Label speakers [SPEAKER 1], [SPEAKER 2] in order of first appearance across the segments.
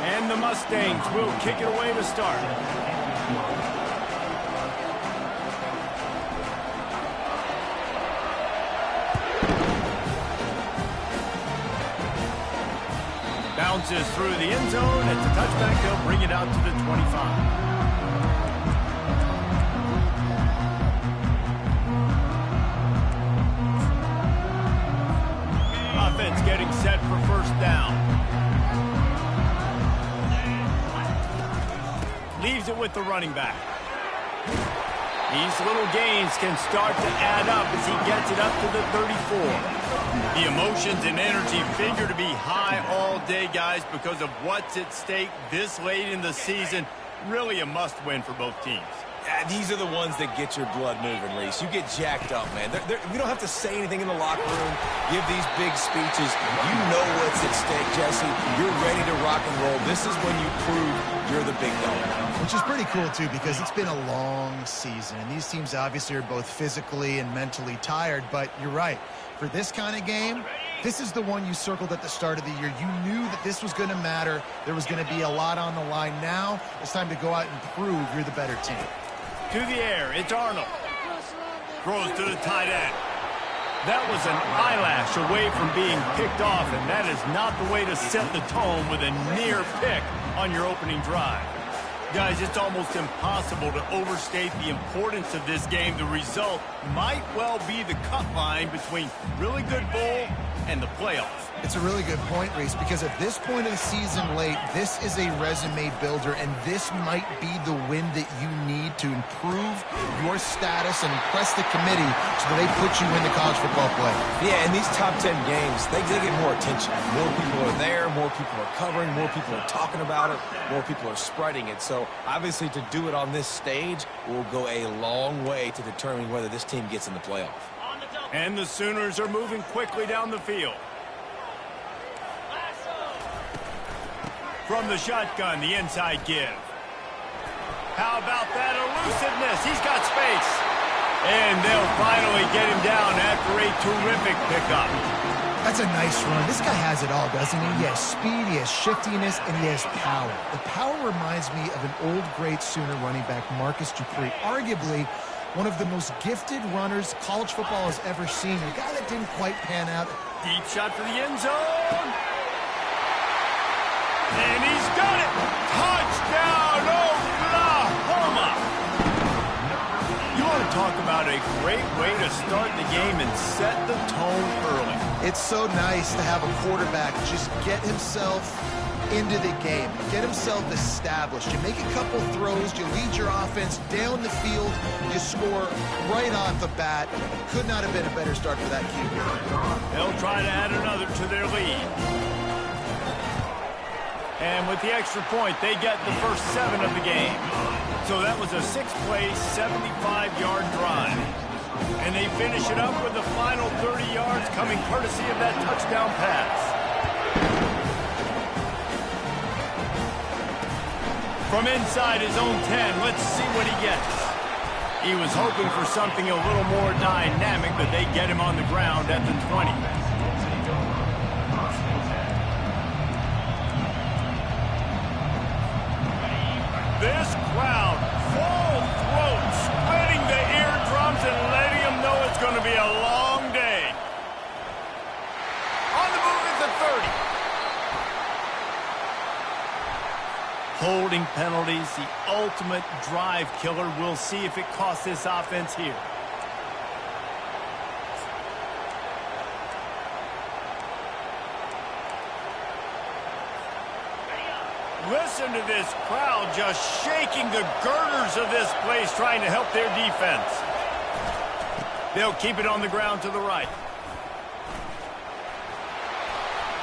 [SPEAKER 1] And the Mustangs will kick it away to start. Bounces through the end zone. It's a touchback. They'll bring it out to the 25. Offense getting set for first down. Leaves it with the running back. These little gains can start to add up as he gets it up to the 34. The emotions and energy figure to be high all day, guys, because of what's at stake this late in the season. Really a must-win for both teams.
[SPEAKER 2] These are the ones that get your blood moving, Reese. You get jacked up, man. We don't have to say anything in the locker room, give these big speeches. You know what's at stake, Jesse. You're ready to rock and roll. This is when you prove you're the big dog.
[SPEAKER 3] Which is pretty cool, too, because it's been a long season. And these teams obviously are both physically and mentally tired. But you're right. For this kind of game, this is the one you circled at the start of the year. You knew that this was going to matter. There was going to be a lot on the line. Now it's time to go out and prove you're the better team.
[SPEAKER 1] To the air, it's Arnold. Throws to the tight end. That was an eyelash away from being picked off, and that is not the way to set the tone with a near pick on your opening drive. Guys, it's almost impossible to overstate the importance of this game. The result might well be the cut line between really good bowl and the playoffs.
[SPEAKER 3] It's a really good point, Reese, because at this point of the season late, this is a resume builder, and this might be the win that you need to improve your status and impress the committee so that they put you in the college football play.
[SPEAKER 2] Yeah, in these top 10 games, they get more attention. More people are there, more people are covering, more people are talking about it, more people are spreading it. So, obviously, to do it on this stage will go a long way to determining whether this team gets in the playoff.
[SPEAKER 1] And the Sooners are moving quickly down the field. From the shotgun, the inside give. How about that elusiveness? He's got space. And they'll finally get him down after a terrific pickup.
[SPEAKER 3] That's a nice run. This guy has it all, doesn't he? He has speed, he has shiftiness, and he has power. The power reminds me of an old great Sooner running back, Marcus Dupree. Arguably one of the most gifted runners college football has ever seen. A guy that didn't quite pan out.
[SPEAKER 1] Deep shot for the end zone. And he's got it! Touchdown, Oklahoma! You want to talk about a great way to start the game and set the tone early.
[SPEAKER 3] It's so nice to have a quarterback just get himself into the game, get himself established. You make a couple throws, you lead your offense down the field, you score right off the bat. Could not have been a better start for that QB.
[SPEAKER 1] They'll try to add another to their lead. And with the extra point, they get the first 7 of the game. So that was a 6-play, 75-yard drive. And they finish it up with the final 30 yards coming courtesy of that touchdown pass. From inside his own 10, let's see what he gets. He was hoping for something a little more dynamic, but they get him on the ground at the 20. This crowd, full throat, splitting the eardrums and letting them know it's going to be a long day. On the move at the 30. Holding penalties, the ultimate drive killer. We'll see if it costs this offense here. Listen to this crowd just shaking the girders of this place, trying to help their defense. They'll keep it on the ground to the right.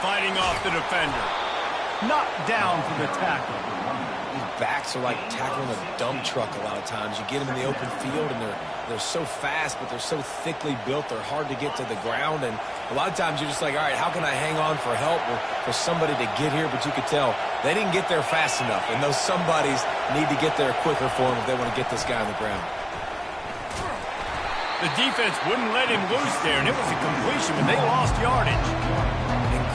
[SPEAKER 1] Fighting off the defender. Knocked down for the tackle.
[SPEAKER 2] These backs are like tackling a dump truck a lot of times. You get them in the open field, and they're so fast, but they're so thickly built, they're hard to get to the ground. And a lot of times you're just like, all right, how can I hang on for help or for somebody to get here? But you could tell they didn't get there fast enough, and those somebodies need to get there quicker for them if they want to get this guy on the ground.
[SPEAKER 1] The defense wouldn't let him loose there, and it was a completion, but they lost yardage.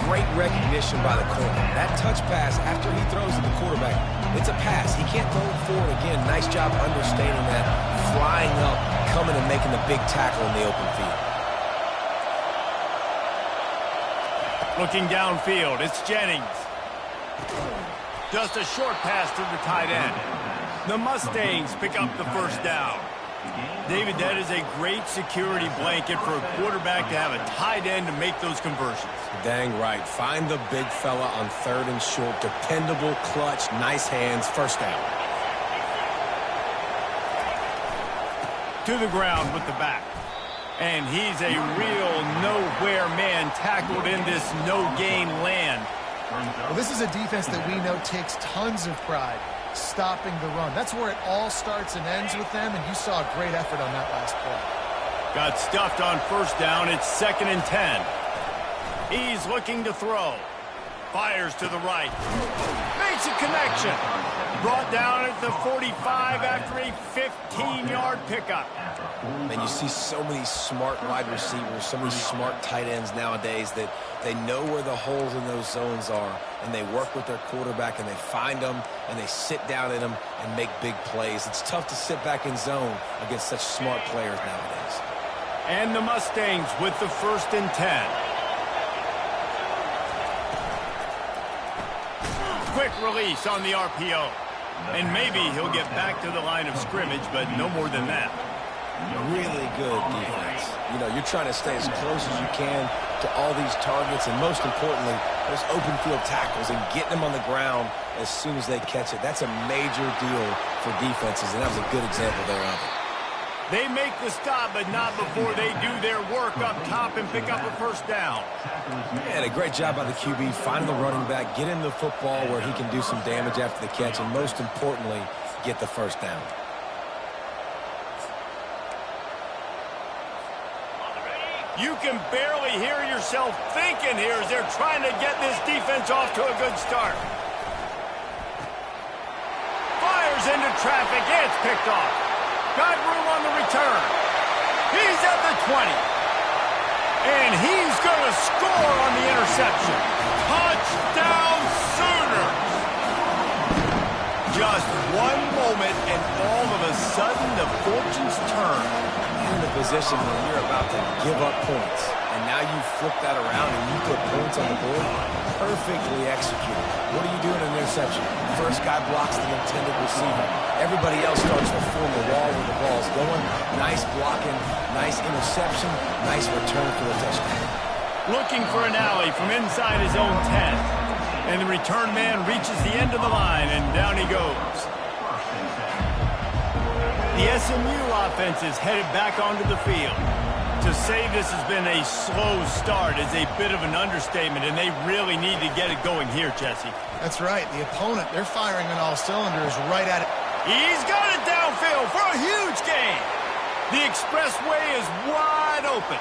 [SPEAKER 2] great recognition by the corner. That touch pass after he throws to the quarterback, it's a pass. He can't throw it forward again. Nice job understanding that, flying up, coming and making the big tackle in the open field.
[SPEAKER 1] Looking downfield, it's Jennings. Just a short pass to the tight end. The Mustangs pick up the first down. David, that is a great security blanket for a quarterback to have a tight end to make those conversions.
[SPEAKER 2] Dang right. Find the big fella on 3rd and short. Dependable, clutch, nice hands, first down.
[SPEAKER 1] To the ground with the back. And he's a real nowhere man tackled in this no-gain land.
[SPEAKER 3] Well, this is a defense that we know takes tons of pride stopping the run. That's where it all starts and ends with them, and you saw a great effort on that last play.
[SPEAKER 1] Got stuffed on first down. It's 2nd and 10. He's looking to throw. Fires to the right. Makes a connection. Brought down at the 45 after a 15-yard pickup.
[SPEAKER 2] And you see so many smart wide receivers, so many smart tight ends nowadays that they know where the holes in those zones are, and they work with their quarterback, and they find them, and they sit down in them and make big plays. It's tough to sit back in zone against such smart players nowadays.
[SPEAKER 1] And the Mustangs with the 1st and 10. Quick release on the RPO. And maybe he'll get back to the line of scrimmage, but no more than that.
[SPEAKER 2] Really good defense. You know, you're trying to stay as close as you can to all these targets, and most importantly, those open field tackles and getting them on the ground as soon as they catch it. That's a major deal for defenses, and that was a good example there of it.
[SPEAKER 1] They make the stop, but not before they do their work up top and pick up a first down.
[SPEAKER 2] And a great job by the QB, finding the running back, get him the football where he can do some damage after the catch, and most importantly, get the first down.
[SPEAKER 1] You can barely hear yourself thinking here as they're trying to get this defense off to a good start. Fires into traffic. It's picked off. Got room on the return. He's at the 20. And he's going to score on the interception. Touchdown Sooners! Just one moment, and all of a sudden, the fortunes turn.
[SPEAKER 2] You're in a position where you're about to give up points, and now you flip that around and you put points on the board. Perfectly executed. What do you do in an interception? First guy blocks the intended receiver. Everybody else starts to form a wall where the ball's going. Nice blocking, nice interception, nice return for the touchdown.
[SPEAKER 1] Looking for an alley from inside his own 10. And the return man reaches the end of the line, and down he goes. The SMU offense is headed back onto the field. To say this has been a slow start is a bit of an understatement, and they really need to get it going here, Jesse.
[SPEAKER 3] That's right. The opponent, they're firing on all cylinders right at it.
[SPEAKER 1] He's got it downfield for a huge gain. The expressway is wide open.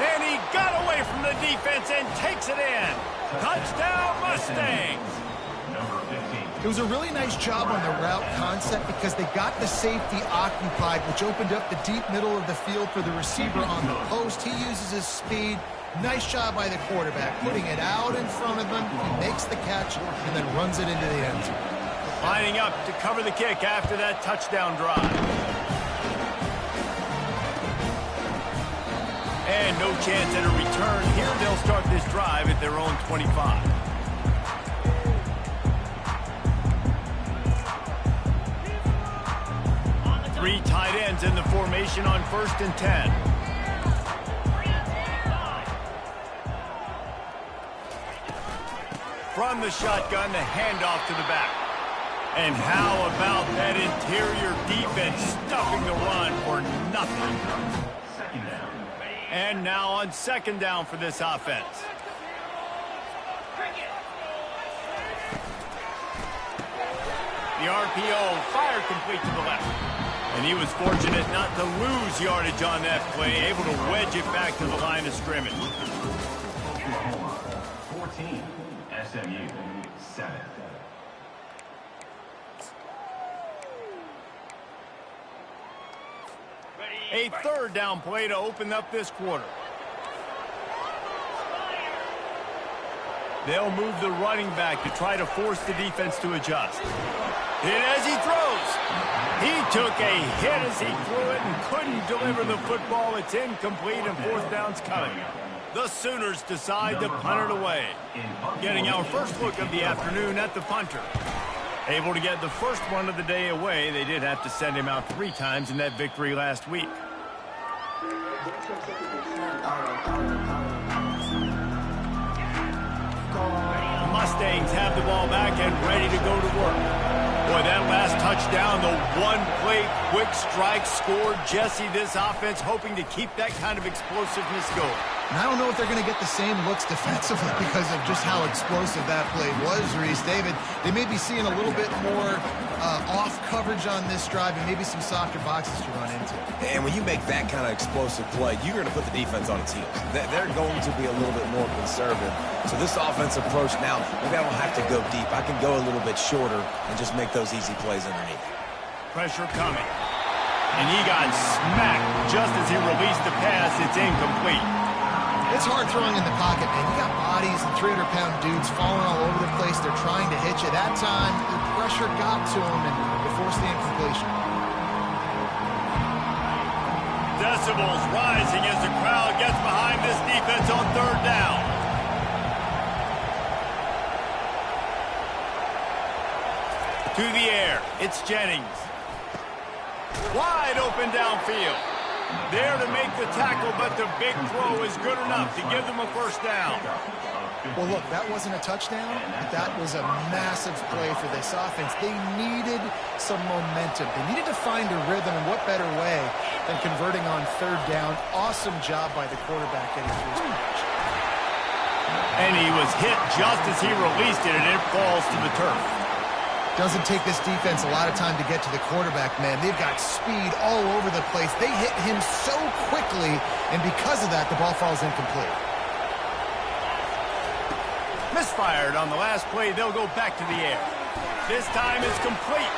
[SPEAKER 1] And he got away from the defense and takes it in. Touchdown, Mustangs.
[SPEAKER 3] It was a really nice job on the route concept because they got the safety occupied, which opened up the deep middle of the field for the receiver on the post. He uses his speed. Nice job by the quarterback, putting it out in front of him. He makes the catch and then runs it into the end zone.
[SPEAKER 1] Lining up to cover the kick after that touchdown drive. And no chance at a return here. They'll start this drive at their own 25. Three tight ends in the formation on 1st and 10. From the shotgun, the handoff to the back. And how about that interior defense stuffing the run for nothing? And now on 2nd down for this offense. The RPO, fire complete to the left. And he was fortunate not to lose yardage on that play, able to wedge it back to the line of scrimmage.
[SPEAKER 4] 14, SMU 7.
[SPEAKER 1] A 3rd down play to open up this quarter. They'll move the running back to try to force the defense to adjust. Hit as he throws. He took a hit as he threw it and couldn't deliver the football. It's incomplete and fourth down's coming. The Sooners decide to punt it away. Getting our first look of the afternoon at the punter. Able to get the first one of the day away. They did have to send him out 3 times in that victory last week. The Mustangs have the ball back and ready to go to work. Boy, that last touchdown, the one-play quick strike scored. Jesse, this offense hoping to keep that kind of explosiveness going.
[SPEAKER 3] And I don't know if they're going to get the same looks defensively because of just how explosive that play was, Reese. David, they may be seeing a little bit more off coverage on this drive and maybe some softer boxes to run into.
[SPEAKER 2] And when you make that kind of explosive play, you're going to put the defense on its heels. They're going to be a little bit more conservative. So this offensive approach now, maybe I don't have to go deep. I can go a little bit shorter and just make those easy plays underneath.
[SPEAKER 1] Pressure coming. And he got smacked just as he released the pass. It's incomplete.
[SPEAKER 3] It's hard throwing in the pocket, man. You got bodies and 300-pound dudes falling all over the place. They're trying to hit you. That time, the pressure got to him, and they forced the incompletion.
[SPEAKER 1] Decibels rising as the crowd gets behind this defense on third down. To the air, it's Jennings. Wide open downfield. There to make the tackle, but the big throw is good enough to give them a first down.
[SPEAKER 3] Well, look, that wasn't a touchdown, but that was a massive play for this offense. They needed some momentum. They needed to find a rhythm, and what better way than converting on third down. Awesome job by the quarterback getting through his catch.
[SPEAKER 1] And he was hit just as he released it, and it falls to the turf.
[SPEAKER 3] Doesn't take this defense a lot of time to get to the quarterback, man. They've got speed all over the place. They hit him so quickly, and because of that, the ball falls incomplete.
[SPEAKER 1] Misfired on the last play. They'll go back to the air. This time it's complete.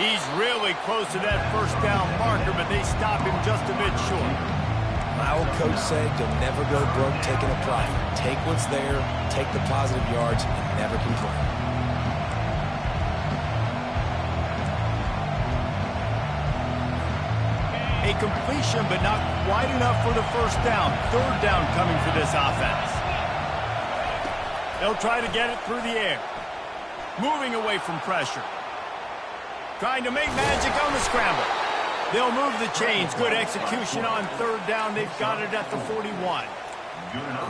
[SPEAKER 1] He's really close to that first down marker, but they stop him just a bit short.
[SPEAKER 2] My old coach said, you'll never go broke taking a profit. Take what's there, take the positive yards, and never complain.
[SPEAKER 1] A completion, but not quite enough for the first down. Third down coming for this offense. They'll try to get it through the air. Moving away from pressure. Trying to make magic on the scramble. They'll move the chains. Good execution on third down. They've got it at the 41.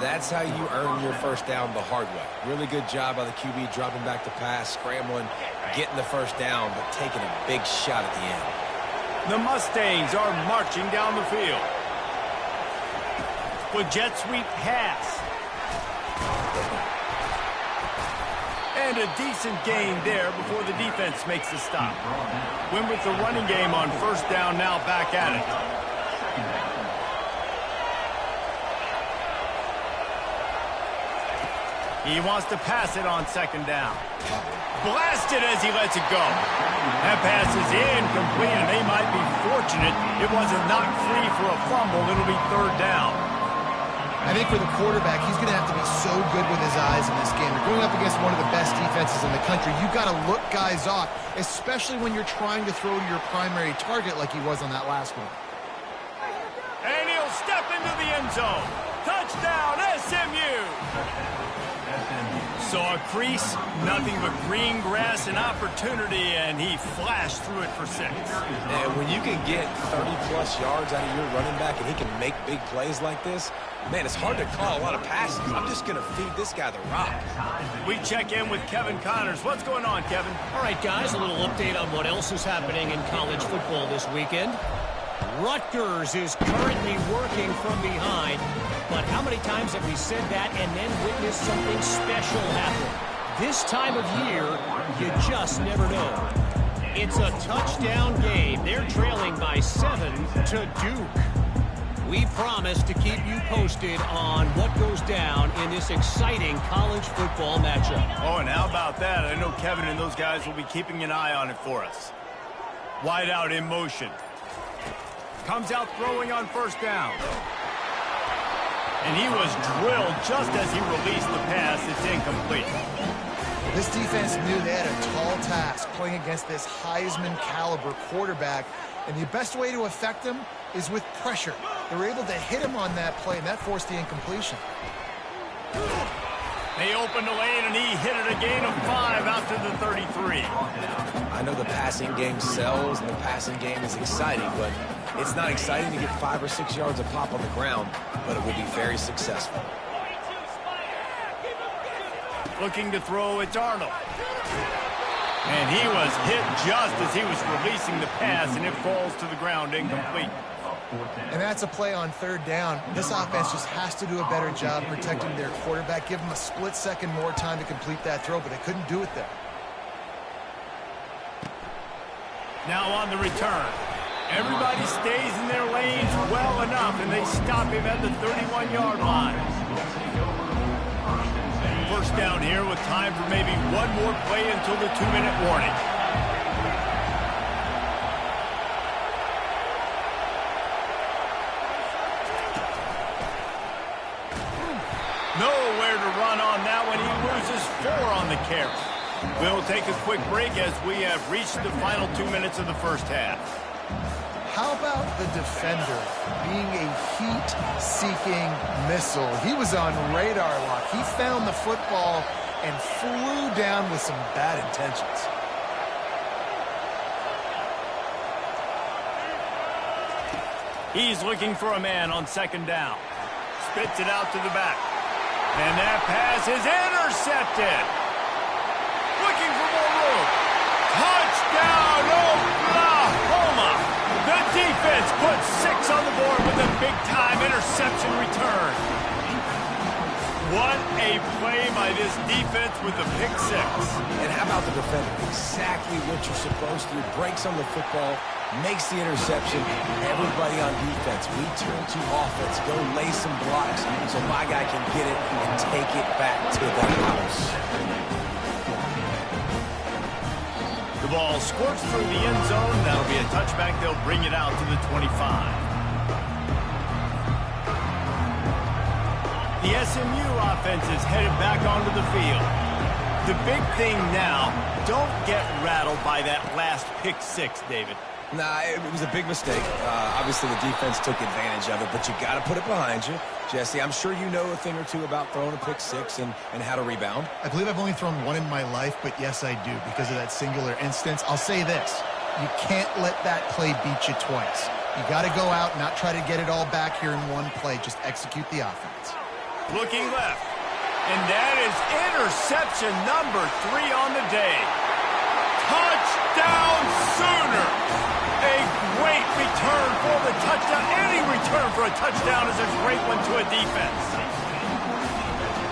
[SPEAKER 2] That's how you earn your first down the hard way. Really good job by the QB dropping back to pass, scrambling, getting the first down, but taking a big shot at the end.
[SPEAKER 1] The Mustangs are marching down the field. With jet sweep pass. And a decent gain there before the defense makes the stop. Win with the running game on first down, now back at it. He wants to pass it on second down. Blasted as he lets it go. That pass is incomplete, and they might be fortunate it wasn't knocked free for a fumble. It'll be third down.
[SPEAKER 3] I think for the quarterback, he's going to have to be so good with his eyes in this game. You're going up against one of the best defenses in the country. You've got to look guys off, especially when you're trying to throw to your primary target like he was on that last one.
[SPEAKER 1] And he'll step into the end zone. Touchdown, SMU! Saw a crease, nothing but green grass and opportunity, and he flashed through it for 6.
[SPEAKER 2] And when you can get 30-plus yards out of your running back and he can make big plays like this, man, it's hard to call a lot of passes. I'm just going to feed this guy the rock.
[SPEAKER 1] We check in with Kevin Connors. What's going on, Kevin?
[SPEAKER 5] All right, guys, a little update on what else is happening in college football this weekend. Rutgers is currently working from behind, but how many times have we said that and then witnessed something special happen? This time of year, you just never know. It's a touchdown game. They're trailing by 7 to Duke. We promise to keep you posted on what goes down in this exciting college football matchup.
[SPEAKER 1] Oh, and how about that? I know Kevin and those guys will be keeping an eye on it for us. Wide out in motion. Comes out throwing on first down. And he was drilled just as he released the pass. It's incomplete.
[SPEAKER 3] This defense knew they had a tall task playing against this Heisman-caliber quarterback, and the best way to affect him is with pressure. They were able to hit him on that play, and that forced the incompletion.
[SPEAKER 1] They opened the lane, and he hit it a gain of 5 out to the 33.
[SPEAKER 2] I know the passing game sells, and the passing game is exciting, but it's not exciting to get 5 or 6 yards of pop on the ground, but it will be very successful.
[SPEAKER 1] Looking to throw, it's Arnold. And he was hit just as he was releasing the pass, and it falls to the ground incomplete.
[SPEAKER 3] And that's a play on third down. This offense just has to do a better job protecting their quarterback. Give them a split second more time to complete that throw, but they couldn't do it there.
[SPEAKER 1] Now on the return. Everybody stays in their lanes well enough, and they stop him at the 31-yard line. First down here with time for maybe one more play until the 2-minute warning. Nowhere to run on that one. He loses 4 on the carry. We'll take a quick break as we have reached the final 2 minutes of the first half.
[SPEAKER 3] How about the defender being a heat-seeking missile? He was on radar lock. He found the football and flew down with some bad intentions.
[SPEAKER 1] He's looking for a man on second down. Spits it out to the back. And that pass is intercepted. Looking for more room. Touchdown, Oklahoma! The defense puts 6 on the board with a big-time interception return. What a play by this defense with the pick 6.
[SPEAKER 2] And how about the defender? Exactly what you're supposed to do. Breaks on the football, makes the interception. Everybody on defense, we turn to offense. Go lay some blocks so my guy can get it and take it back to the house.
[SPEAKER 1] The ball squirts through the end zone. That'll be a touchback. They'll bring it out to the 25. The SMU offense is headed back onto the field. The big thing now, don't get rattled by that last pick 6, David.
[SPEAKER 2] Nah, it was a big mistake. Obviously, the defense took advantage of it, but you got to put it behind you. Jesse, I'm sure you know a thing or two about throwing a pick 6 and how to rebound.
[SPEAKER 3] I believe I've only thrown one in my life, but yes, I do because of that singular instance. I'll say this. You can't let that play beat you twice. You got to go out and not try to get it all back here in one play. Just execute the offense.
[SPEAKER 1] Looking left. And that is interception number 3 on the day. Touchdown Sooner! A great return for the touchdown. Any return for a touchdown is a great one to a defense.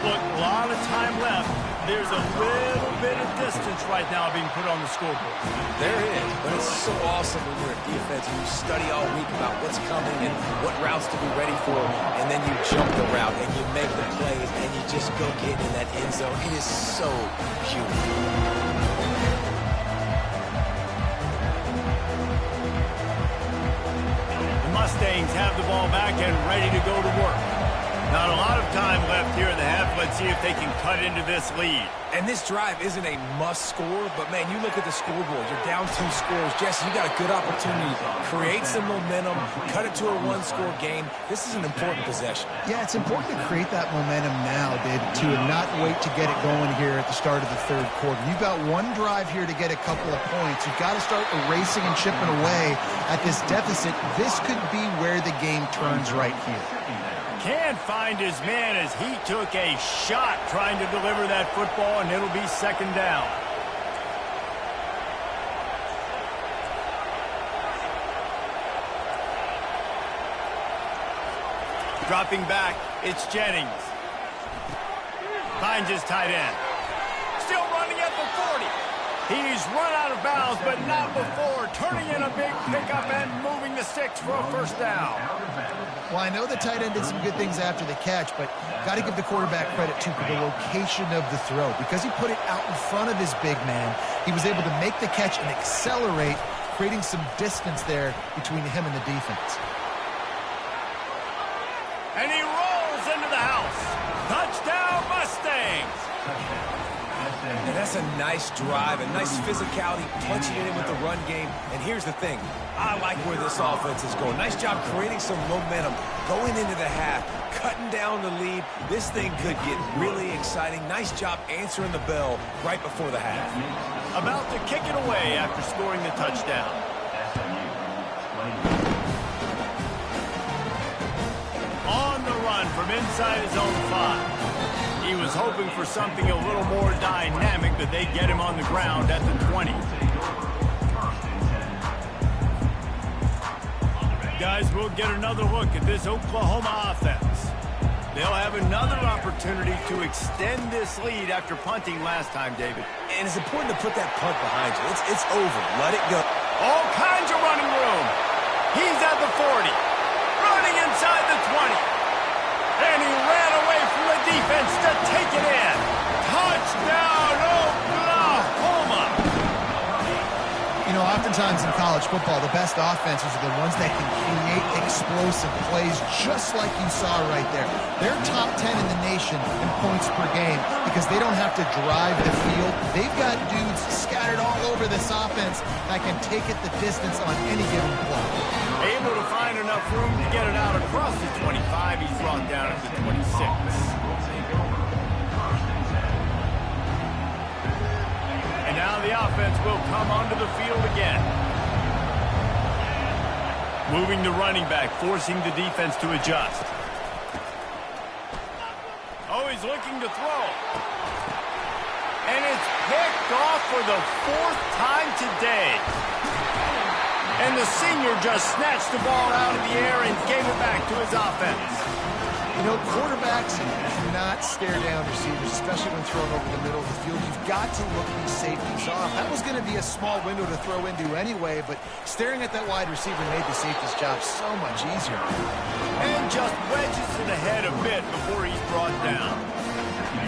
[SPEAKER 1] Look, a lot of time left. There's a little bit of distance right now being put on the scoreboard.
[SPEAKER 2] There is, but it's so awesome when you're a defense and you study all week about what's coming and what routes to be ready for, and then you jump the route and you make the plays and you just go get in that end zone. It is so beautiful.
[SPEAKER 1] Mustangs have the ball back and ready to go to work. Not a lot of time left here in the half. Let's see if they can cut into this lead.
[SPEAKER 2] And this drive isn't a must score, but man, you look at the scoreboard. You're down 2 scores. Jesse, you got a good opportunity to create some momentum, cut it to a 1-score game. This is an important possession.
[SPEAKER 3] Yeah, it's important to create that momentum now, David, too, and not wait to get it going here at the start of the third quarter. You've got one drive here to get a couple of points. You've got to start erasing and chipping away at this deficit. This could be where the game turns right here.
[SPEAKER 1] Can't find his man as he took a shot trying to deliver that football, and it'll be second down. Dropping back, it's Jennings. Finds his tight end. Still running at the 40. He's run out of bounds, but not before. Turning in a big pickup and moving the sticks for a first down.
[SPEAKER 3] Well, I know the tight end did some good things after the catch, but got to give the quarterback credit, too, for the location of the throw. Because he put it out in front of his big man, he was able to make the catch and accelerate, creating some distance there between him and the defense.
[SPEAKER 1] And he rolls into
[SPEAKER 2] And that's a nice drive, a nice physicality, punching it in with the run game. And here's the thing. I like where this offense is going. Nice job creating some momentum, going into the half, cutting down the lead. This thing could get really exciting. Nice job answering the bell right before the half.
[SPEAKER 1] About to kick it away after scoring the touchdown. On the run from inside his own 5. He was hoping for something a little more dynamic, but they get him on the ground at the 20. Guys, we'll get another look at this Oklahoma offense. They'll have another opportunity to extend this lead after punting last time, David.
[SPEAKER 2] And it's important to put that punt behind you. It's over. Let it go.
[SPEAKER 1] All kinds of running room. He's at the 40. Running inside the 20. And he ran away from the defense to take it in. Touchdown, Oklahoma!
[SPEAKER 3] You know, oftentimes in college football, the best offenses are the ones that can create explosive plays just like you saw right there. They're top 10 in the nation in points per game because they don't have to drive the field. They've got dudes scattered all over this offense that can take it the distance on any given play.
[SPEAKER 1] Able to find enough room to get it out across the 25. He's brought down at the 26. And now the offense will come onto the field again. Moving the running back, forcing the defense to adjust. Oh, he's looking to throw. And it's picked off for the 4th time today. And the senior just snatched the ball out of the air and gave it back to his offense.
[SPEAKER 3] You know, quarterbacks cannot stare down receivers, especially when thrown over the middle of the field. You've got to look these safeties off. That was going to be a small window to throw into anyway, but staring at that wide receiver made the safety's job so much easier.
[SPEAKER 1] And just wedges it ahead a bit before he's brought down.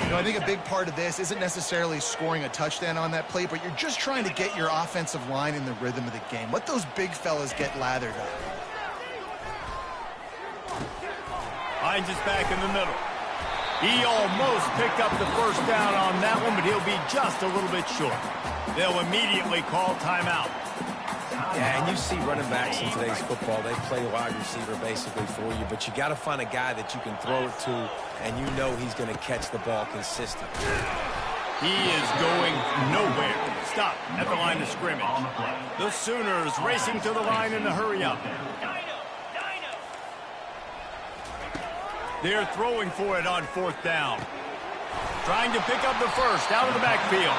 [SPEAKER 3] You know, I think a big part of this isn't necessarily scoring a touchdown on that play, but you're just trying to get your offensive line in the rhythm of the game. Let those big fellas get lathered up.
[SPEAKER 1] Hines is back in the middle. He almost picked up the first down on that one, but he'll be just a little bit short. They'll immediately call timeout.
[SPEAKER 2] Yeah, and you see running backs in today's football, they play wide receiver basically for you, but you got to find a guy that you can throw it to, and you know he's going to catch the ball consistently.
[SPEAKER 1] He is going nowhere. Stop at the line of scrimmage. The Sooners racing to the line in a hurry up. They're throwing for it on 4th down. Trying to pick up the first out of the backfield.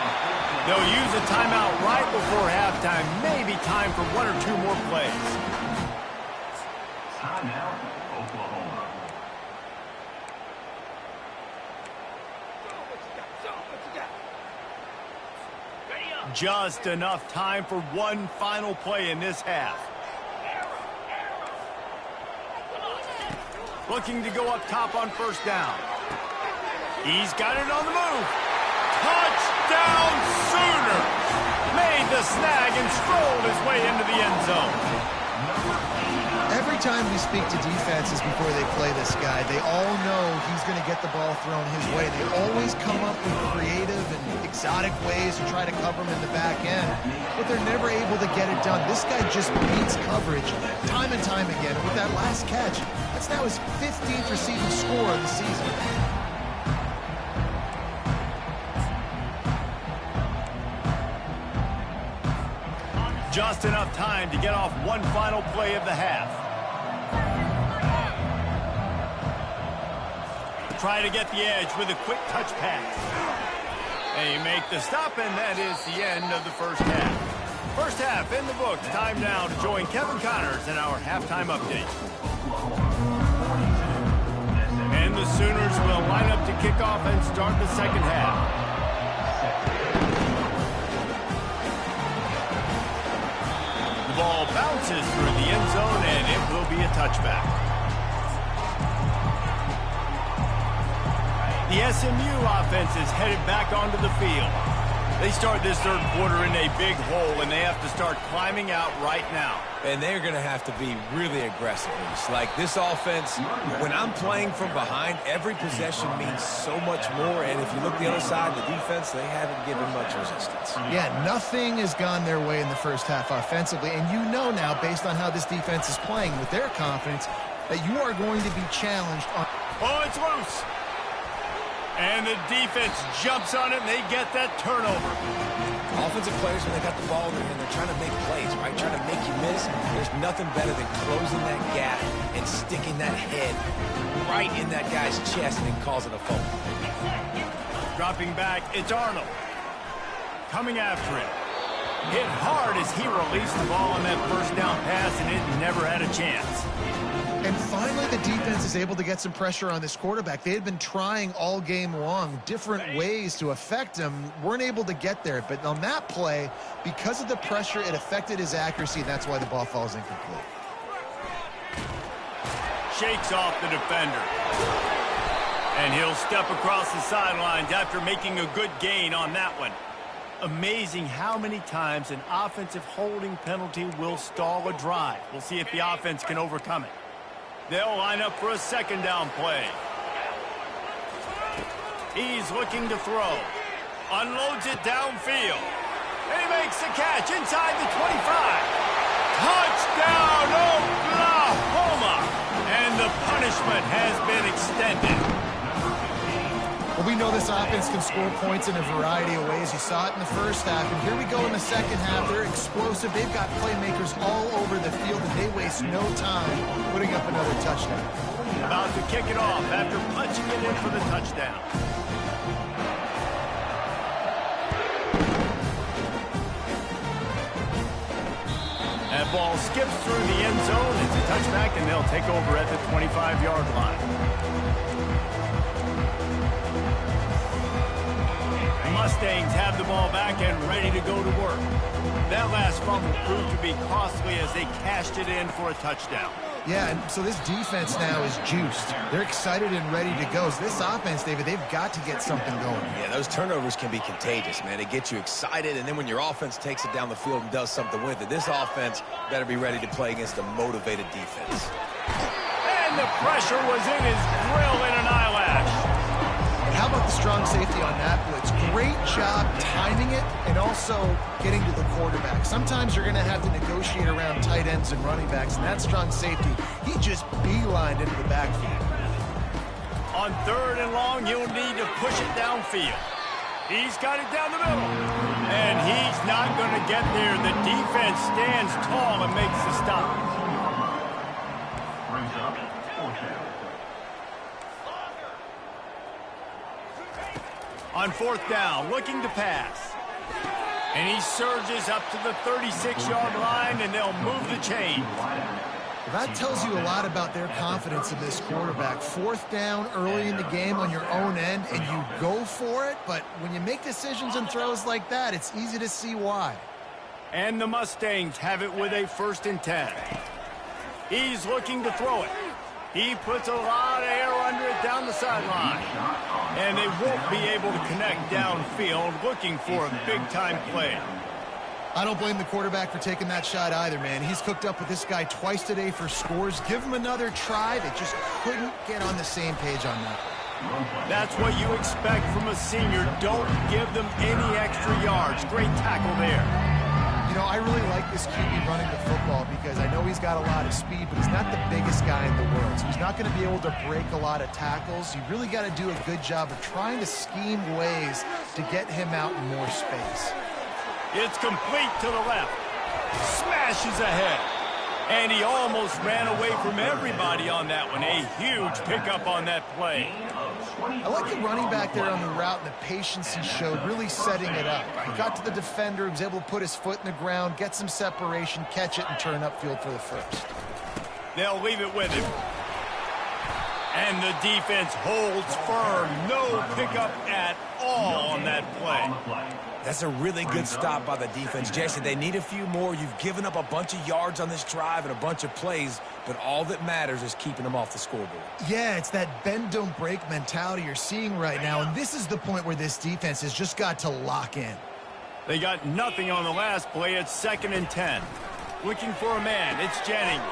[SPEAKER 1] They'll use a timeout right before halftime. Maybe time for 1 or 2 more plays.
[SPEAKER 4] Timeout, Oklahoma.
[SPEAKER 1] Just enough time for one final play in this half. Looking to go up top on 1st down. He's got it on the move. Touchdown Sooners! Made the snag and strolled his way into the end zone.
[SPEAKER 3] Every time we speak to defenses before they play this guy, they all know he's going to get the ball thrown his way. They always come up with creative and exotic ways to try to cover him in the back end, but they're never able to get it done. This guy just beats coverage time and time again. And with that last catch, that's now his 15th receiving score of the season.
[SPEAKER 1] Just enough time to get off one final play of the half. Try to get the edge with a quick touch pass. They make the stop, and that is the end of the first half. First half in the books. Time now to join Kevin Connors in our halftime update. And the Sooners will line up to kick off and start the second half. The ball bounces through the end zone, and it will be a touchback. The SMU offense is headed back onto the field. They start this third quarter in a big hole, and they have to start climbing out right now.
[SPEAKER 2] And they're going to have to be really aggressive. Like this offense, when I'm playing from behind, every possession means so much more. And if you look the other side, the defense, they haven't given much resistance.
[SPEAKER 3] Yeah, nothing has gone their way in the first half offensively. And you know now, based on how this defense is playing with their confidence, that you are going to be challenged on...
[SPEAKER 1] Oh, it's loose. And the defense jumps on it, and they get that turnover.
[SPEAKER 2] Offensive players, when they got the ball in their hand, they're trying to make plays, right? Trying to make you miss. There's nothing better than closing that gap and sticking that head right in that guy's chest and causing a fumble.
[SPEAKER 1] Dropping back, it's Arnold. Coming after it. Hit hard as he released the ball on that first down pass, and it never had a chance.
[SPEAKER 3] And finally, the defense is able to get some pressure on this quarterback. They had been trying all game long different ways to affect him, weren't able to get there. But on that play, because of the pressure, it affected his accuracy, and that's why the ball falls incomplete.
[SPEAKER 1] Shakes off the defender. And he'll step across the sidelines after making a good gain on that one. Amazing how many times an offensive holding penalty will stall a drive. We'll see if the offense can overcome it. They'll line up for a second down play. He's looking to throw. Unloads it downfield. And he makes the catch inside the 25. Touchdown, Oklahoma! And the punishment has been extended.
[SPEAKER 3] Well, we know this offense can score points in a variety of ways. You saw it in the first half, and here we go in the second half. They're explosive. They've got playmakers all over the field, and they waste no time putting up another touchdown.
[SPEAKER 1] About to kick it off after punching it in for the touchdown. That ball skips through the end zone. It's a touchback, and they'll take over at the 25-yard line. Mustangs have the ball back and ready to go to work. That last fumble proved to be costly as they cashed it in for a touchdown.
[SPEAKER 3] Yeah, and so this defense now is juiced. They're excited and ready to go. So this offense, David, they've got to get something going.
[SPEAKER 2] Yeah, those turnovers can be contagious, man. They get you excited, and then when your offense takes it down the field and does something with it, this offense better be ready to play against a motivated defense.
[SPEAKER 1] And the pressure was in his grill in an eyelash.
[SPEAKER 3] How about the strong safety on that blitz? Great job timing it and also getting to the quarterback. Sometimes you're going to have to negotiate around tight ends and running backs, and that strong safety, he just beelined into the backfield.
[SPEAKER 1] On third and long, he'll need to push it downfield. He's got it down the middle. And he's not going to get there. The defense stands tall and makes the stop.
[SPEAKER 4] Brings up 4-2.
[SPEAKER 1] On fourth down, looking to pass. And he surges up to the 36-yard line, and they'll move the chain.
[SPEAKER 3] Well, that tells you a lot about their confidence in this quarterback. Fourth down early in the game on your own end, and you go for it. But when you make decisions and throws like that, it's easy to see why.
[SPEAKER 1] And the Mustangs have it with a 1st and 10. He's looking to throw it. He puts a lot of air under it down the sideline. And they won't be able to connect downfield, looking for a big-time play.
[SPEAKER 3] I don't blame the quarterback for taking that shot either, man. He's cooked up with this guy twice today for scores. Give him another try. They just couldn't get on the same page on that.
[SPEAKER 1] That's what you expect from a senior. Don't give them any extra yards. Great tackle there.
[SPEAKER 3] You know, I really like this QB running the football because I know he's got a lot of speed, but he's not the biggest guy in the world. So he's not going to be able to break a lot of tackles. You really got to do a good job of trying to scheme ways to get him out in more space.
[SPEAKER 1] It's complete to the left. Smashes ahead. And he almost ran away from everybody on that one. A huge pickup on that play.
[SPEAKER 3] I like the running back there on the route and the patience he showed, really setting it up. He got to the defender, he was able to put his foot in the ground, get some separation, catch it, and turn upfield for the first.
[SPEAKER 1] They'll leave it with him. And the defense holds firm. No pickup at all on that play.
[SPEAKER 2] That's a really good stop by the defense. Jason, they need a few more. You've given up a bunch of yards on this drive and a bunch of plays, but all that matters is keeping them off the scoreboard.
[SPEAKER 3] Yeah, it's that bend, don't break mentality you're seeing right now, and this is the point where this defense has just got to lock in.
[SPEAKER 1] They got nothing on the last play. It's 2nd and 10. Looking for a man. It's Jennings.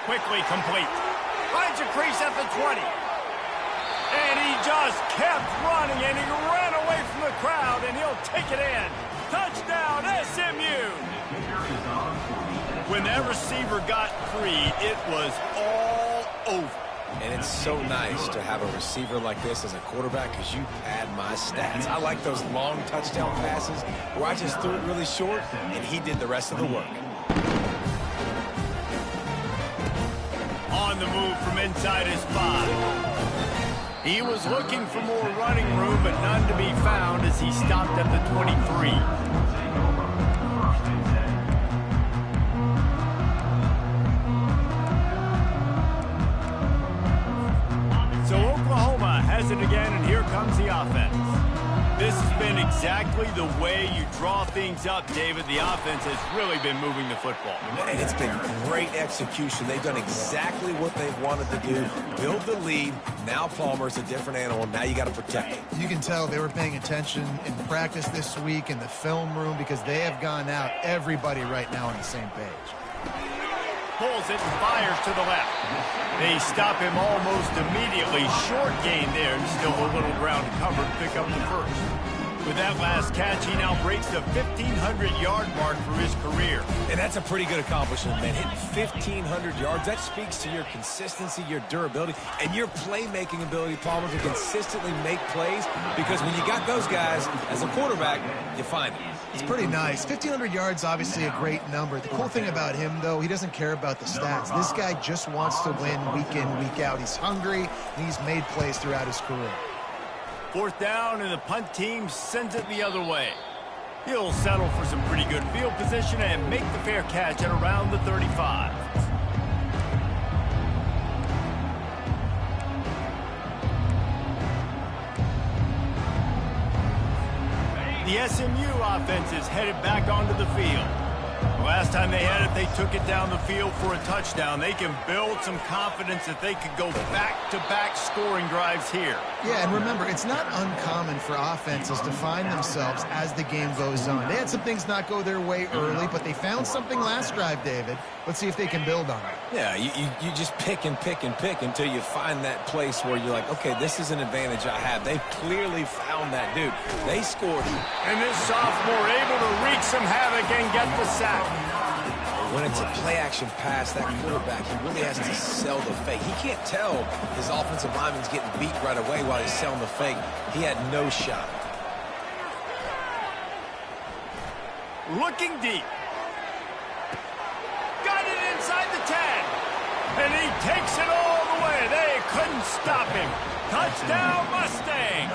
[SPEAKER 1] Quickly complete. Finds a crease at the 20. And he just kept running, and he ran away from the crowd, and he'll take it in. Touchdown, SMU! When that receiver got free, it was all over.
[SPEAKER 2] And it's so nice to have a receiver like this as a quarterback because you pad my stats. I like those long touchdown passes where I just threw it really short, and he did the rest of the work.
[SPEAKER 1] On the move from inside his 5. He was looking for more running room, but none to be found as he stopped at the 23. So Oklahoma has it again, and here comes the offense. This has been exactly the way you draw things up, David. The offense has really been moving the football.
[SPEAKER 2] And it's been great execution. They've done exactly what they've wanted to do. Build the lead. Now Palmer's a different animal. Now you got to protect him.
[SPEAKER 3] You can tell they were paying attention in practice this week in the film room because they have gone out, everybody right now on the same page.
[SPEAKER 1] Pulls it and fires to the left. They stop him almost immediately. Short gain there, and still a little ground to cover to pick up the first. With that last catch, he now breaks the 1,500-yard mark for his career.
[SPEAKER 2] And that's a pretty good accomplishment, man. Hitting 1,500 yards, that speaks to your consistency, your durability, and your playmaking ability, Palmer, to consistently make plays. Because when you got those guys, as a quarterback, you find them.
[SPEAKER 3] It's pretty nice. 1,500 yards, obviously a great number. The cool thing about him, though, he doesn't care about the stats. This guy just wants to win week in, week out. He's hungry, and he's made plays throughout his career.
[SPEAKER 1] 4th down, and the punt team sends it the other way. He'll settle for some pretty good field position and make the fair catch at around the 35. The SMU offense is headed back onto the field. The last time they had it, they took it down the field for a touchdown. They can build some confidence that they could go back-to-back scoring drives here.
[SPEAKER 3] Yeah, and remember, it's not uncommon for offenses to find themselves as the game goes on. They had some things not go their way early, but they found something last drive, David. Let's see if they can build on it.
[SPEAKER 2] Yeah, you just pick and pick and pick until you find that place where you're like, okay, this is an advantage I have. They clearly found that dude. They scored.
[SPEAKER 1] And this sophomore able to wreak some havoc and get the sack.
[SPEAKER 2] When it's a play-action pass, that quarterback, he really has to sell the fake. He can't tell his offensive lineman's getting beat right away while he's selling the fake. He had no shot.
[SPEAKER 1] Looking deep. Got it inside the 10. And he takes it all the way. They couldn't stop him. Touchdown, Mustangs.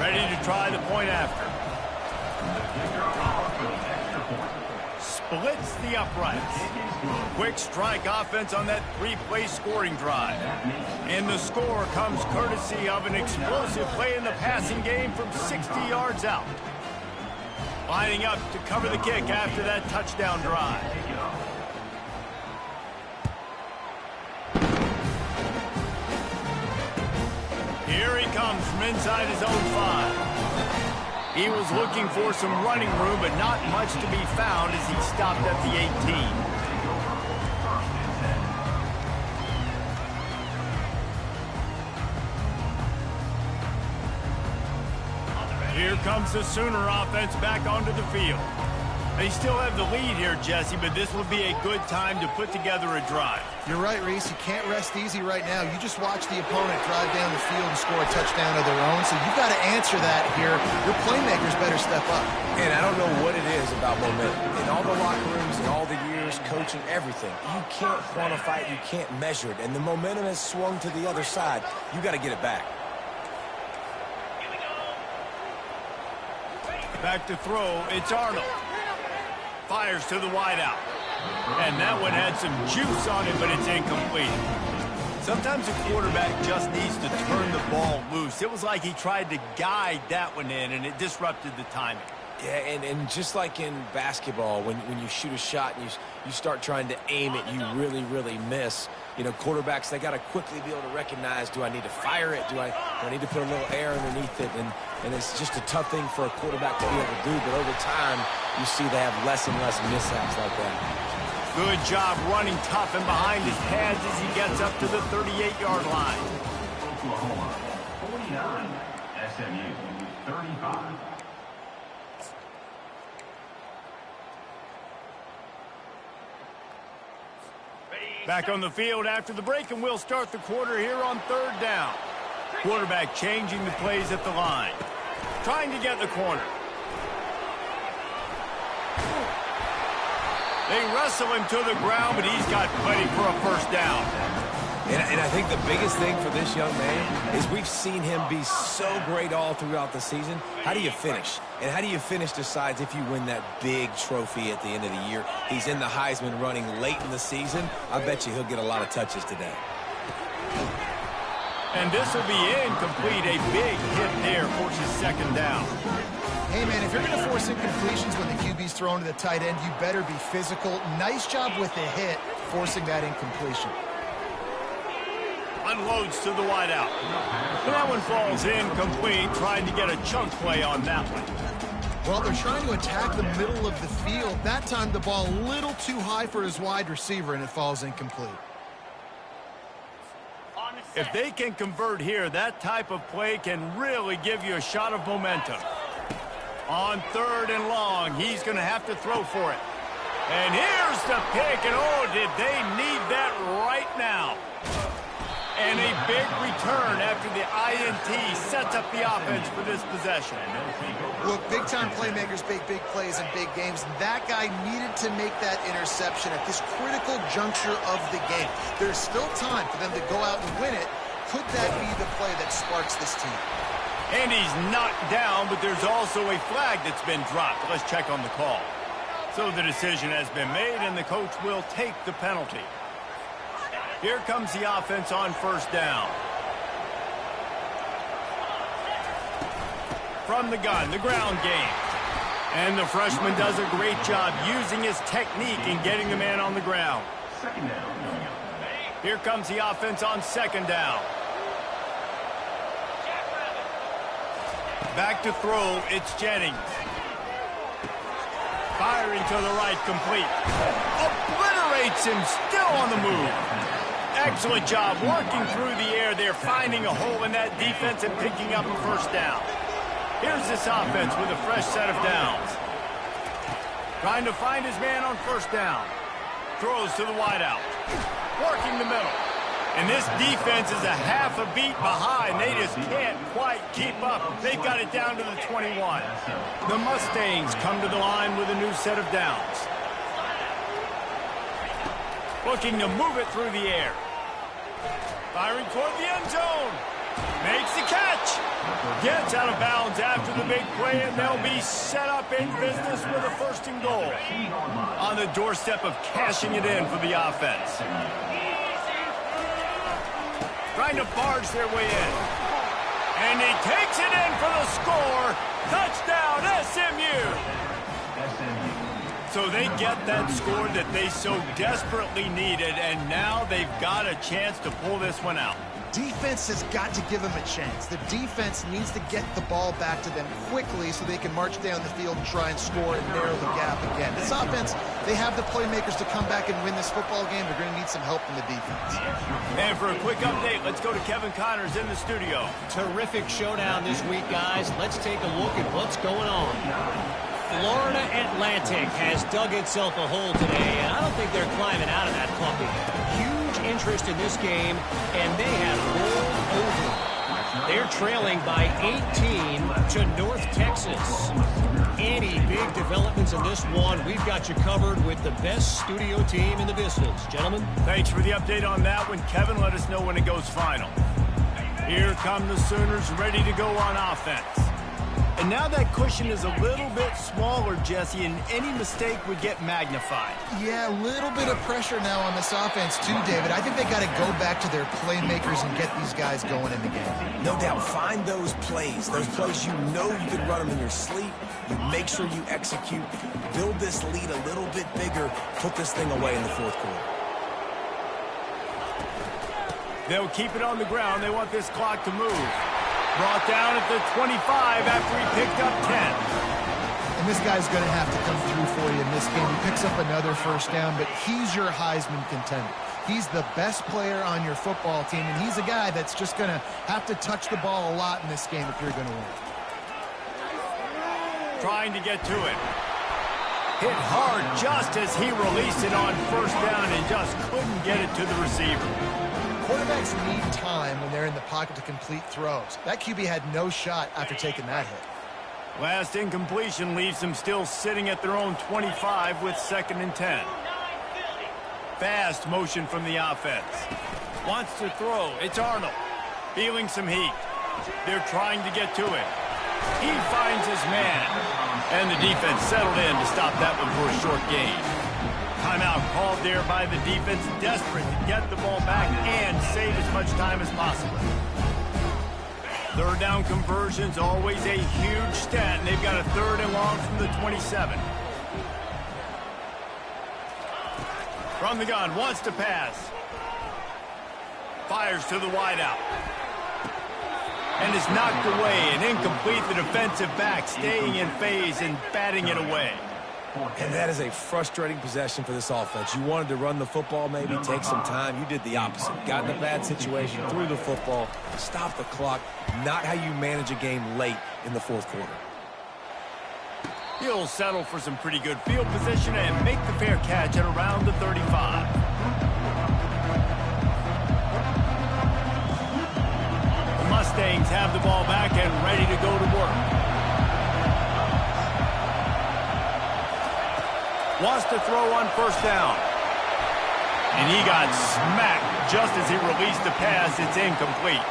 [SPEAKER 1] Ready to try the point after. Splits the uprights. Quick strike offense on that 3-play scoring drive. And the score comes courtesy of an explosive play in the passing game from 60 yards out. Lining up to cover the kick after that touchdown drive. Here he comes from inside his own 5. He was looking for some running room, but not much to be found as he stopped at the 18. Here comes the Sooner offense back onto the field. They still have the lead here, Jesse, but this will be a good time to put together a drive.
[SPEAKER 3] You're right, Reese. You can't rest easy right now. You just watch the opponent drive down the field and score a touchdown of their own, so you've got to answer that here. Your playmakers better step up.
[SPEAKER 2] And I don't know what it is about momentum. In all the locker rooms, in all the years, coaching, everything, you can't quantify it, you can't measure it. And the momentum has swung to the other side. You got to get it back.
[SPEAKER 1] Back to throw, it's Arnold. Fires to the wideout. And that one had some juice on it, but it's incomplete. Sometimes a quarterback just needs to turn the ball loose. It was like he tried to guide that one in, and it disrupted the timing.
[SPEAKER 2] Yeah, and just like in basketball, when you shoot a shot and you start trying to aim it, you really miss. You know, quarterbacks, they got to quickly be able to recognize, do I need to fire it? Do I need to put a little air underneath it? And it's just a tough thing for a quarterback to be able to do. But over time, you see they have less and less mishaps like that.
[SPEAKER 1] Good job running tough and behind his pads as he gets up to the 38-yard line.
[SPEAKER 4] Oklahoma 49, SMU 35.
[SPEAKER 1] Back on the field after the break, and we'll start the quarter here on 3rd down. Quarterback changing the plays at the line. Trying to get the corner. They wrestle him to the ground, but he's got plenty for a first down.
[SPEAKER 2] And I think the biggest thing for this young man is we've seen him be so great all throughout the season. How do you finish? And how do you finish decides if you win that big trophy at the end of the year. He's in the Heisman running late in the season. I bet you he'll get a lot of touches today.
[SPEAKER 1] And this will be incomplete. A big hit there forces 2nd down.
[SPEAKER 3] Hey, man, if you're going to force incompletions when the QB's thrown to the tight end, you better be physical. Nice job with the hit, forcing that incompletion.
[SPEAKER 1] Unloads to the wideout. And that one falls incomplete, trying to get a chunk play on that one.
[SPEAKER 3] Well, they're trying to attack the middle of the field. That time the ball a little too high for his wide receiver, and it falls incomplete.
[SPEAKER 1] If they can convert here, that type of play can really give you a shot of momentum. On 3rd and long, he's going to have to throw for it. And here's the pick, and oh, did they need that right now. And a big return after the INT sets up the offense for this possession.
[SPEAKER 3] Look, big-time playmakers make big plays in big games. That guy needed to make that interception at this critical juncture of the game. There's still time for them to go out and win it. Could that be the play that sparks this team?
[SPEAKER 1] And he's knocked down, but there's also a flag that's been dropped. Let's check on the call. So the decision has been made, and the coach will take the penalty. Here comes the offense on 1st down. From the gun, the ground game. And the freshman does a great job using his technique in getting the man on the ground.
[SPEAKER 4] 2nd down.
[SPEAKER 1] Here comes the offense on 2nd down. Back to throw, it's Jennings. Firing to the right, complete. Obliterates him, still on the move. Excellent job working through the air there, finding a hole in that defense and picking up a 1st down. Here's this offense with a fresh set of downs. Trying to find his man on 1st down. Throws to the wideout. Working the middle. And this defense is a half a beat behind. They just can't quite keep up. They've got it down to the 21. The Mustangs come to the line with a new set of downs. Looking to move it through the air. Firing toward the end zone. Makes the catch. Gets out of bounds after the big play, and they'll be set up in business with a 1st and goal. On the doorstep of cashing it in for the offense. Trying to barge their way in. And he takes it in for the score. Touchdown, SMU. So they get that score that they so desperately needed, and now they've got a chance to pull this one out.
[SPEAKER 3] Defense has got to give them a chance. The defense needs to get the ball back to them quickly so they can march down the field and try and score and narrow the gap again. This offense, they have the playmakers to come back and win this football game. They're going to need some help from the defense.
[SPEAKER 1] And for a quick update, let's go to Kevin Connors in the studio.
[SPEAKER 5] Terrific showdown this week, guys. Let's take a look at what's going on. Florida Atlantic has dug itself a hole today, and I don't think they're climbing out of that puppy. Huge interest in this game, and they have rolled over. They're trailing by 18 to North Texas. Any big developments in this one, we've got you covered with the best studio team in the business. Gentlemen.
[SPEAKER 1] Thanks for the update on that one. Kevin, let us know when it goes final. Here come the Sooners ready to go on offense. And now that cushion is a little bit smaller, Jesse, and any mistake would get magnified.
[SPEAKER 3] Yeah, a little bit of pressure now on this offense too, David. I think they got to go back to their playmakers and get these guys going in the game.
[SPEAKER 2] No doubt, find those plays you know you can run them in your sleep. You make sure you execute, build this lead a little bit bigger, put this thing away in the fourth quarter.
[SPEAKER 1] They'll keep it on the ground. They want this clock to move. Brought down at the 25 after he picked up 10.
[SPEAKER 3] And this guy's going to have to come through for you in this game. He picks up another first down, but he's your Heisman contender. He's the best player on your football team, and he's a guy that's just going to have to touch the ball a lot in this game if you're going to win.
[SPEAKER 1] Trying to get to it. Hit hard just as he released it on first down and just couldn't get it to the receiver.
[SPEAKER 3] Quarterbacks need time when they're in the pocket to complete throws. That QB had no shot after taking that hit.
[SPEAKER 1] Last incompletion leaves them still sitting at their own 25 with 2nd and 10. Fast motion from the offense. Wants to throw. It's Arnold. Feeling some heat. They're trying to get to it. He finds his man. And the defense settled in to stop that one for a short gain. Timeout called there by the defense, desperate to get the ball back and save as much time as possible. Third down conversion's always a huge stat, and they've got a 3rd and long from the 27. From the gun, wants to pass. Fires to the wideout. And is knocked away and incomplete. The defensive back staying in phase and batting it away.
[SPEAKER 2] And that is a frustrating possession for this offense. You wanted to run the football, maybe take some time. You did the opposite. Got in a bad situation, threw the football, stopped the clock. Not how you manage a game late in the fourth quarter.
[SPEAKER 1] He'll settle for some pretty good field position and make the fair catch at around the 35. The Mustangs have the ball back and ready to go to work. Wants to throw on first down. And he got smacked just as he released the pass. It's incomplete.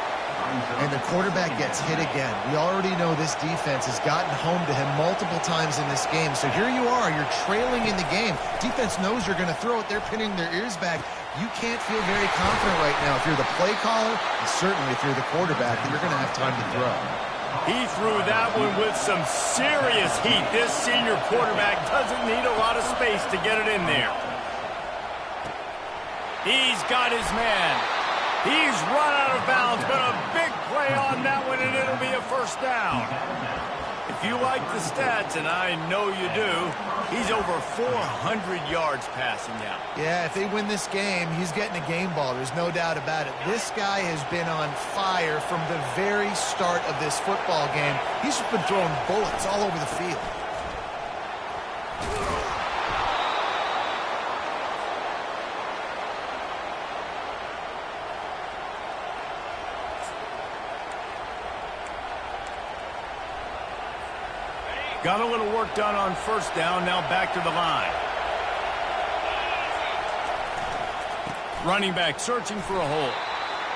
[SPEAKER 3] And the quarterback gets hit again. We already know this defense has gotten home to him multiple times in this game. So here you are. You're trailing in the game. Defense knows you're going to throw it. They're pinning their ears back. You can't feel very confident right now if you're the play caller, and certainly if you're the quarterback, that you're going to have time to throw.
[SPEAKER 1] He threw that one with some serious heat. This senior quarterback doesn't need a lot of space to get it in there. He's got his man. He's run out of bounds, but a big play on that one, and it'll be a first down. If you like the stats, and I know you do, he's over 400 yards passing now.
[SPEAKER 3] Yeah, if they win this game, he's getting a game ball. There's no doubt about it. This guy has been on fire from the very start of this football game. He's just been throwing bullets all over the field.
[SPEAKER 1] Got a little work done on first down, now back to the line. Running back searching for a hole.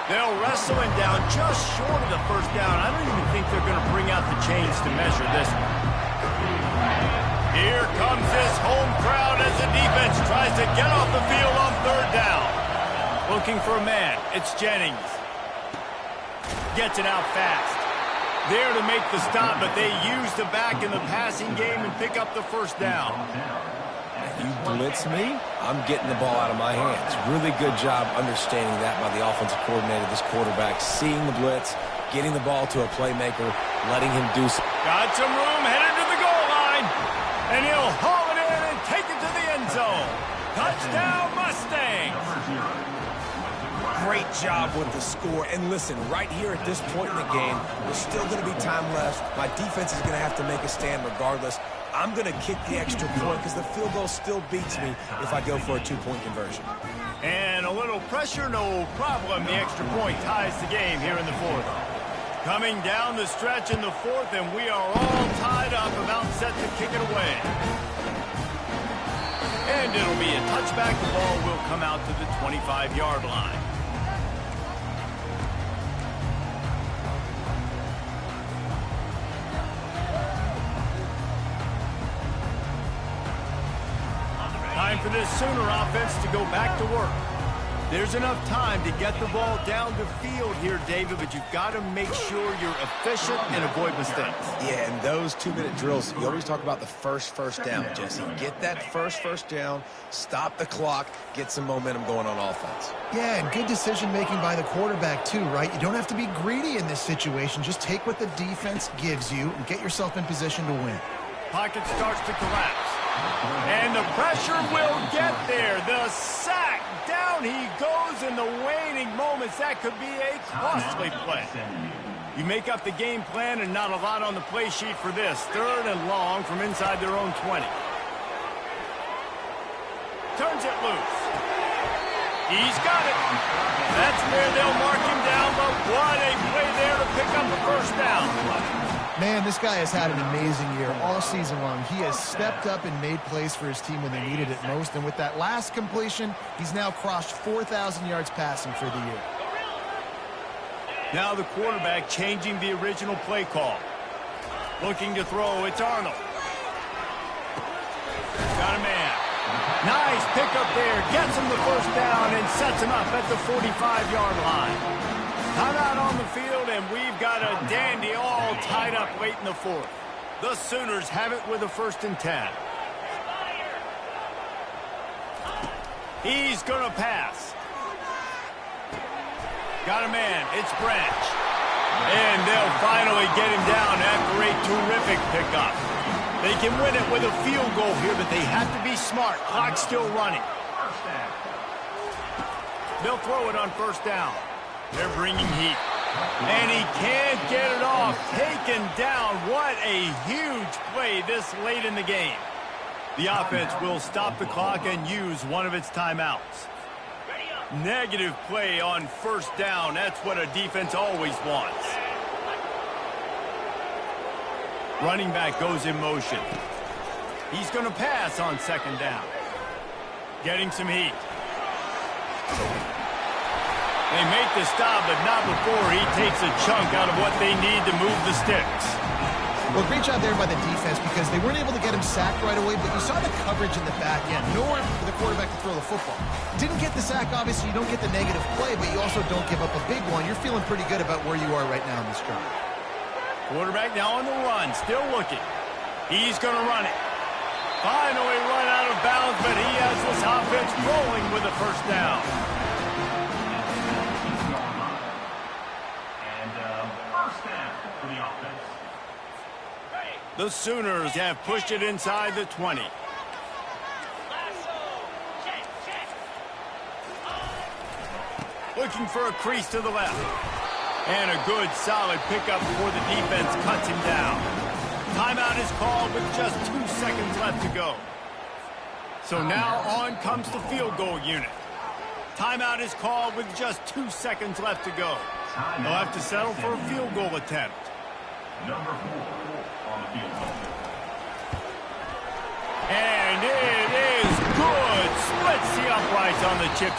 [SPEAKER 1] They'll wrestle him down just short of the first down. I don't even think they're going to bring out the chains to measure this one. Here comes this home crowd as the defense tries to get off the field on third down. Looking for a man. It's Jennings. Gets it out fast. There to make the stop, but they use the back in the passing game and pick up the first down.
[SPEAKER 2] You blitz me, I'm getting the ball out of my hands. Really good job understanding that by the offensive coordinator, this quarterback, seeing the blitz, getting the ball to a playmaker, letting him do some.
[SPEAKER 1] Got some room, headed to the goal line, and he'll haul it in and take it to the end zone. Touchdown, Mustangs!
[SPEAKER 2] Great job with the score. And listen, right here at this point in the game, there's still going to be time left. My defense is going to have to make a stand regardless. I'm going to kick the extra point because the field goal still beats me if I go for a two-point conversion.
[SPEAKER 1] And a little pressure, no problem. The extra point ties the game here in the fourth. Coming down the stretch in the fourth, and we are all tied up, about set to kick it away. And it'll be a touchback. The ball will come out to the 25-yard line. time for this Sooner offense to go back to work. There's enough time to get the ball down the field here, David, but you've got to make sure you're efficient and avoid mistakes.
[SPEAKER 2] Yeah, and those 2-minute drills, you always talk about the first down, Jesse. Get that first down, stop the clock, get some momentum going on offense.
[SPEAKER 3] Yeah, and good decision-making by the quarterback, too, right? You don't have to be greedy in this situation. Just take what the defense gives you and get yourself in position to win.
[SPEAKER 1] Pocket starts to collapse. And the pressure will get there. The sack. Down he goes in the waning moments. That could be a costly play. You make up the game plan and not a lot on the play sheet for this. 3rd and long from inside their own 20. Turns it loose. He's got it. That's where they'll mark him down, but what a play there to pick up the first down.
[SPEAKER 3] Man, this guy has had an amazing year all season long. He has stepped up and made plays for his team when they needed it most. And with that last completion, he's now crossed 4,000 yards passing for the year.
[SPEAKER 1] Now the quarterback changing the original play call. Looking to throw, it's Arnold. Got a man. Nice pickup there. Gets him the first down and sets him up at the 45-yard line. Timeout on the field, and we've got a dandy all tied up late in the 4th. The Sooners have it with a 1st and 10. He's going to pass. Got a man. It's Branch. And they'll finally get him down after a terrific pickup. They can win it with a field goal here, but they have to be smart. Clock's still running. They'll throw it on 1st down. They're bringing heat. And he can't get it off. Taken down. What a huge play this late in the game. The offense will stop the clock and use one of its timeouts. Negative play on 1st down. That's what a defense always wants. Running back goes in motion. He's going to pass on 2nd down. Getting some heat. They make the stop, but not before he takes a chunk out of what they need to move the sticks.
[SPEAKER 3] Well, great job there by the defense because they weren't able to get him sacked right away, but you saw the coverage in the back end. Nowhere for the quarterback to throw the football. Didn't get the sack, obviously. You don't get the negative play, but you also don't give up a big one. You're feeling pretty good about where you are right now in this drive.
[SPEAKER 1] Quarterback now on the run, still looking. He's going to run it. Finally run out of bounds, but he has this offense rolling with a 1st down. The Sooners have pushed it inside the 20. Looking for a crease to the left. And a good, solid pickup before the defense cuts him down. Timeout is called with just 2 seconds left to go. So now on comes the field goal unit. Timeout is called with just 2 seconds left to go. They'll have to settle for a field goal attempt.
[SPEAKER 4] Number 4 on the field goal.
[SPEAKER 1] And it is good. Splits the uprights on the chip